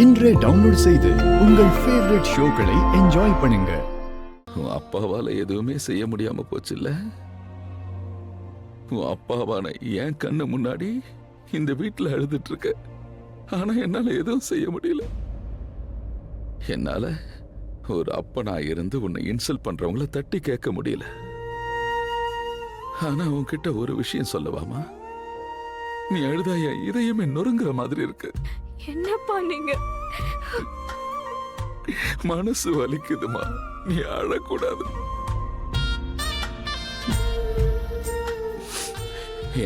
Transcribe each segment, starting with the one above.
இன்றே டவுன்லோட் செய்து உங்கள் ஃபேவரட் ஷோக்களை என்ஜாய் பண்ணுங்க. உன் அப்பாவால எதுவுமே செய்ய முடியாம போச்சுல்ல. உன் அப்பாவான என் கண்ணு முன்னாடி இந்த வீட்டுல அழுதுட்டு இருக்க. ஆனா என்னால எதுவும் செய்ய முடியல. என்னால ஒரு அப்பனா இருந்து உன்னை இன்சல்ட் பண்றவங்கள தட்டி கேட்க முடியல. ஆனா உன்கிட்ட ஒரு விஷயம் சொல்லவாமா? நீ அழுதாய இதயமே நொறுங்குற மாதிரி இருக்கு. என்னப்பா நீங்க? மனசு வலிக்குதுமா, நீ அழக்கூடாது.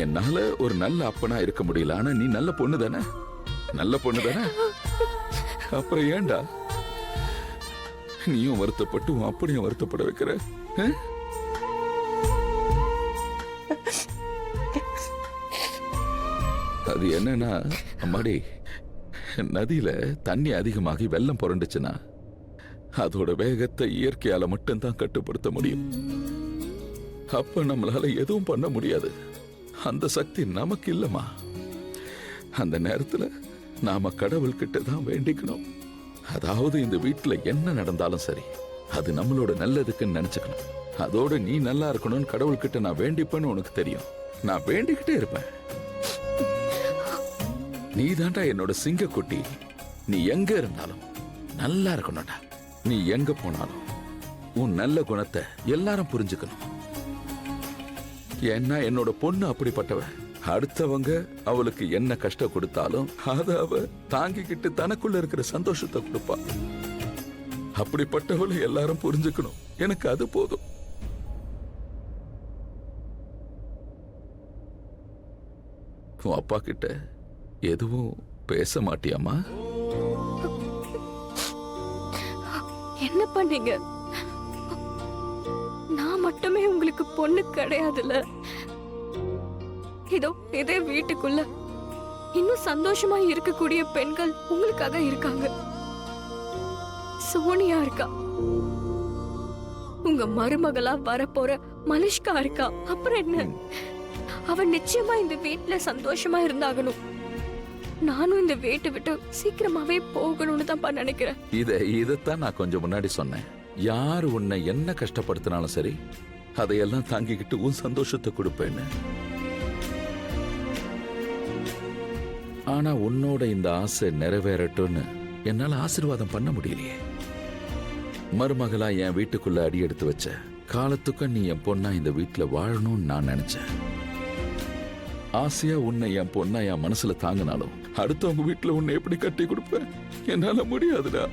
என்னால ஒரு நல்ல அப்பனா இருக்க முடியல. ஆனா நீ நல்ல பொண்ணு தானே? நல்ல பொண்ணு தானே? அப்புறம் ஏண்டா நீயும் வருத்தப்பட்டு உன் அப்படியும் வருத்தப்பட வைக்கிற? அது என்னன்னா, அம்மாடி, நதியில தண்ணி அதிகமாகி வெள்ளம் புரண்டுச்சுன்னா அதோட வேகத்தை இயற்கையால மட்டும்தான் கட்டுப்படுத்த முடியும். அப்ப நம்மளால எதுவும் பண்ண முடியாது. அந்த சக்தி நமக்கு இல்லமா. அந்த நேரத்துல நாம கடவுள்கிட்ட தான் வேண்டிக்கணும். அதாவது இந்த வீட்டுல என்ன நடந்தாலும் சரி, அது நம்மளோட நல்லதுக்குன்னு நினைச்சுக்கணும். அதோட நீ நல்லா இருக்கணும்னு கடவுள்கிட்ட நான் வேண்டிப்பேன்னு உனக்கு தெரியும். நான் வேண்டிக்கிட்டே இருப்பேன். நீ தாண்டா என்னோட சிங்க குட்டி. நீ எங்க இருந்தாலும் நல்லா இருக்கணும்டா. நீ எங்க போனாலும் உன் நல்ல குணத்தை எல்லாரும் புரிஞ்சுக்கணும். ஏன்னா என்னோட பொண்ணு அப்படிப்பட்டவ. அடுத்தவங்க அவளுக்கு என்ன கஷ்டம் கொடுத்தாலும் அதை அவ தாங்கிக்கிட்டு தனக்குள்ள இருக்கிற சந்தோஷத்தை கொடுப்பா. அப்படிப்பட்டவளை எல்லாரும் புரிஞ்சுக்கணும். எனக்கு அது போதும். உன் அப்பா கிட்ட எதுவும் பேச மாட்டியாமா? என்ன பண்ணீங்க? நான் மட்டுமே உங்களுக்கு பொண்ணு கிடையாதுல்ல. இதோ இதே வீட்டுக்குள்ள இன்னும் சந்தோஷமா இருக்கக்கூடிய பெண்கள் உங்களுக்காக இருக்காங்க. சோனியா இருக்கா, உங்க மருமகளா வரப்போற மலிஷ்கா இருக்கா. அப்புறம் என்ன, அவன் நிச்சயமா இந்த வீட்டுல சந்தோஷமா இருந்தாகணும். நானும் இந்த வீட்டை விட்டு சீக்கிரமாவே போகணும்னு தான் நினைக்கிறேன். இதைத்தான் நான் கொஞ்சம் முன்னாடி சொன்னேன். யாரு உன்னை என்ன கஷ்டப்படுத்தினாலும் சரி, அதையெல்லாம் தாங்கிக்கிட்டு உன் சந்தோஷத்தை கொடுப்பேன்னு. ஆனா உன்னோட இந்த ஆசை நிறைவேறட்டும்னு என்னால ஆசீர்வாதம் பண்ண முடியலையே. மருமகளா என் வீட்டுக்குள்ள அடி எடுத்து வச்ச காலத்துக்கு நீ என் பொண்ணா இந்த வீட்டுல வாழணும்னு நான் நினைச்சேன். ஆசையா உன்னை என் பொண்ணா என் மனசுல தாங்கினாலும் அடுத்தவங்க வீட்டுல உன்னை எப்படி கட்டி கொடுப்பேன்? என்னால முடியாதுடா.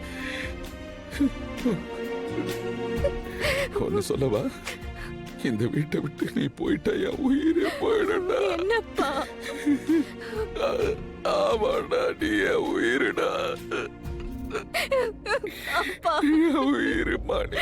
ஒன்னு சொல்லவா? இந்த வீட்டை விட்டு நீ போயிட்டா என் உயிரே போயிடா. என்னப்பா? ஆமாடா, நீ என் உயிரிடா. உயிர் மாணி.